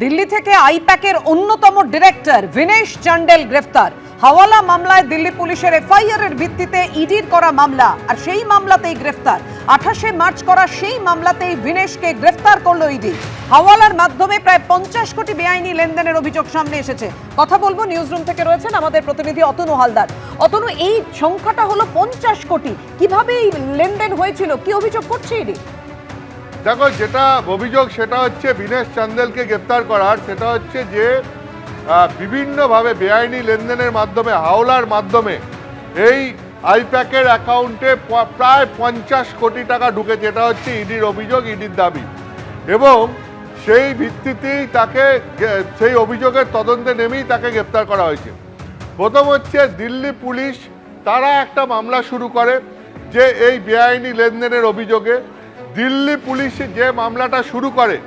দিল্লি থেকে আইপ্যাকের অন্যতম ডিরেক্টর ভিনেশ চান্ডেল গ্রেফতার। হাওয়ালা মামলায় দিল্লি পুলিশের এফআইআর এর ভিত্তিতে ইডির করা মামলা, আর সেই মামলাতেই গ্রেফতার। 28শে মার্চ করা সেই মামলাতেই ভিনেশকে গ্রেফতার করলো ইডি। হাওয়ালার মাধ্যমে প্রায় 50 কোটি বেআইনি লেনদেনের অভিযোগ সামনে এসেছে। কথা বলবো, নিউজ রুম থেকে রয়েছেন আমাদের প্রতিনিধি অতনু হালদার। অতনু, এই সংখ্যাটা হলো 50 কোটি, কিভাবে এই লেনদেন হয়েছিল, কি অভিযোগ করছে ইডি? দেখো, যেটা অভিযোগ সেটা হচ্ছে ভিনেশ চান্দেলকে গ্রেপ্তার করার, সেটা হচ্ছে যে বিভিন্নভাবে বেআইনি লেনদেনের মাধ্যমে, হাওলার মাধ্যমে এই আইপ্যাকের অ্যাকাউন্টে প্রায় 50 কোটি টাকা ঢুকেছে। এটা হচ্ছে ইডির অভিযোগ, ইডির দাবি, এবং সেই ভিত্তিতেই তাকে, সেই অভিযোগের তদন্তে নেমেই তাকে গ্রেপ্তার করা হয়েছে। প্রথম হচ্ছে দিল্লি পুলিশ, তারা একটা মামলা শুরু করে যে এই বেআইনি লেনদেনের অভিযোগে। দিল্লি পুলিশ যে মামলাটা শুরু করে,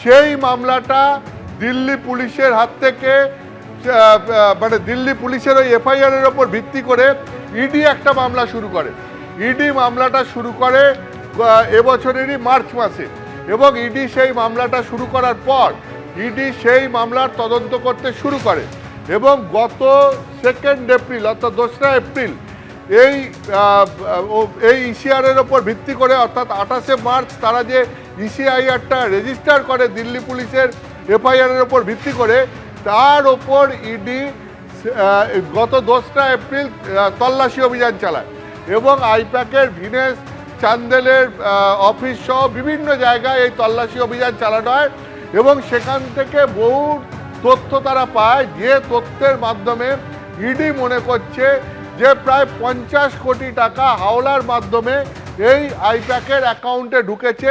সেই মামলাটা দিল্লি পুলিশের হাত থেকে, মানে দিল্লি পুলিশের ওই এফআইআর এর ওপর ভিত্তি করে ইডি একটা মামলা শুরু করে। ইডি মামলাটা শুরু করে এবছরেরই মার্চ মাসে, এবং ইডি সেই মামলাটা শুরু করার পর ইডি সেই মামলার তদন্ত করতে শুরু করে, এবং গত 2 এপ্রিল অর্থাৎ 2রা এপ্রিল এই ইসিআরের ওপর ভিত্তি করে, অর্থাৎ 28শে মার্চ তারা যে ইসিআইআরটা রেজিস্টার করে দিল্লি পুলিশের এফআইআরের ওপর ভিত্তি করে, তার ওপর ইডি গত 2রা এপ্রিল তল্লাশি অভিযান চালায়, এবং আইপ্যাকের ভিনেশ চান্দেলের অফিস সহ বিভিন্ন জায়গায় এই তল্লাশি অভিযান চালানো হয়, এবং সেখান থেকে বহু তথ্য তারা পায়, যে তথ্যের মাধ্যমে ইডি মনে করছে যে প্রায় 50 কোটি টাকা হাওলার মাধ্যমে এই আইপ্যাকের অ্যাকাউন্টে ঢুকেছে।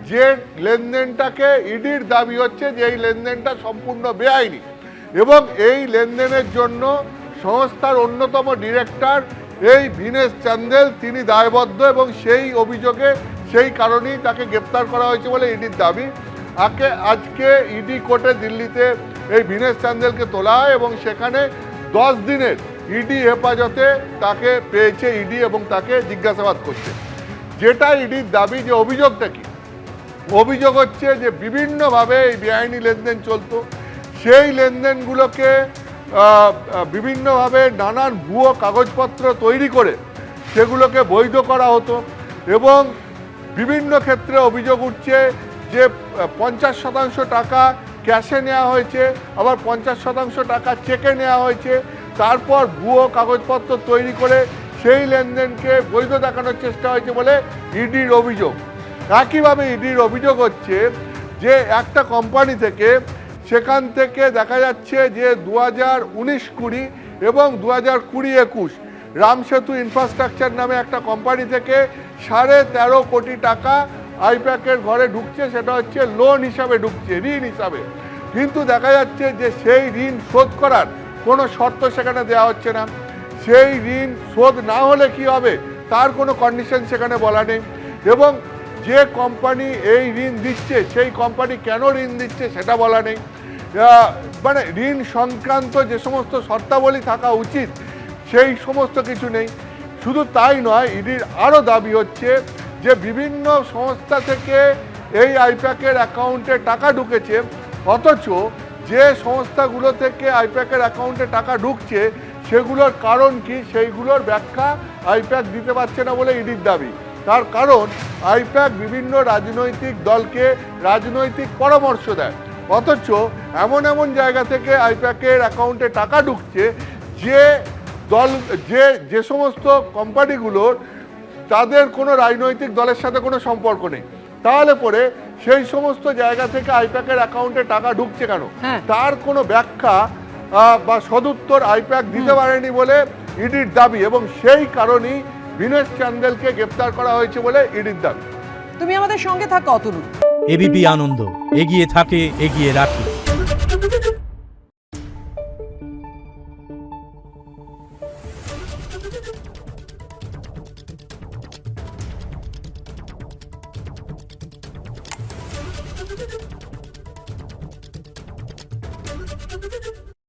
যে লেনদেনটাকে ইডির দাবি হচ্ছে যে এই লেনদেনটা সম্পূর্ণ বেআইনি, এবং এই লেনদেনের জন্য সংস্থার অন্যতম ডিরেক্টর এই ভিনেশ চান্দেল তিনি দায়বদ্ধ, এবং সেই অভিযোগে, সেই কারণেই তাকে গ্রেপ্তার করা হয়েছে বলে ইডির দাবি। আজকে ইডি কোর্টে দিল্লিতে এই ভিনেশ চান্দেলকে তোলা হয়, এবং সেখানে 10 দিনের ইডি হেফাজতে তাকে পেয়েছে ইডি, এবং তাকে জিজ্ঞাসাবাদ করছে। যেটা ইডির দাবি, যে অভিযোগটা কি, অভিযোগ হচ্ছে যে বিভিন্নভাবে এই বেআইনি লেনদেন চলতো, সেই লেনদেনগুলোকে বিভিন্নভাবে নানান ভুয়ো কাগজপত্র তৈরি করে সেগুলোকে বৈধ করা হতো, এবং বিভিন্ন ক্ষেত্রে অভিযোগ উঠছে যে 50% টাকা ক্যাশে নেওয়া হয়েছে, আবার 50% টাকা চেকে নেওয়া হয়েছে, তারপর ভুয়ো কাগজপত্র তৈরি করে সেই লেনদেনকে বৈধ দেখানোর চেষ্টা হয়েছে বলে ইডির অভিযোগ। একইভাবে ইডির অভিযোগ হচ্ছে যে একটা কোম্পানি থেকে, সেখান থেকে দেখা যাচ্ছে যে 2019-20 এবং 2020-21 রামসেতু ইনফ্রাস্ট্রাকচার নামে একটা কোম্পানি থেকে 13.5 কোটি টাকা আইপ্যাকের ঘরে ঢুকছে। সেটা হচ্ছে লোন হিসাবে ঢুকছে, ঋণ হিসাবে, কিন্তু দেখা যাচ্ছে যে সেই ঋণ শোধ করার কোনো শর্ত সেখানে দেওয়া হচ্ছে না। সেই ঋণ শোধ না হলে কি হবে তার কোনো কন্ডিশন সেখানে বলা নেই, এবং যে কোম্পানি এই ঋণ দিচ্ছে সেই কোম্পানি কেন ঋণ দিচ্ছে সেটা বলা নেই। মানে ঋণ সংক্রান্ত যে সমস্ত শর্তাবলী থাকা উচিত সেই সমস্ত কিছু নেই। শুধু তাই নয়, ইডির আরও দাবি হচ্ছে যে বিভিন্ন সংস্থা থেকে এই আইপ্যাকের অ্যাকাউন্টে টাকা ঢুকেছে, অথচ যে সংস্থাগুলো থেকে আইপ্যাকের অ্যাকাউন্টে টাকা ঢুকছে সেগুলোর কারণ কি, সেইগুলোর ব্যাখ্যা আইপ্যাক দিতে পারছে না বলে ইডির দাবি। তার কারণ, আইপ্যাক বিভিন্ন রাজনৈতিক দলকে রাজনৈতিক পরামর্শ দেয়, অথচ এমন এমন জায়গা থেকে আইপ্যাকের অ্যাকাউন্টে টাকা ঢুকছে যে দল, যে সমস্ত কোম্পানিগুলোর তাদের কোনো রাজনৈতিক দলের সাথে কোনো সম্পর্ক নেই, তাহলে পরে সেই সমস্ত জায়গা থেকে আইপ্যাকের অ্যাকাউন্টে টাকা ঢুকছে কেন, তার কোনো ব্যাখ্যা বা সদুত্তর আইপ্যাক দিতে পারেনি বলে ইডির দাবি, এবং সেই কারণেই ভিনেশ চান্দেলকে গ্রেপ্তার করা হয়েছে বলে ইডির দাবি। তুমি আমাদের সঙ্গে থাকো অতনু। এবিপি আনন্দ, এগিয়ে থাকে, এগিয়ে রাখে।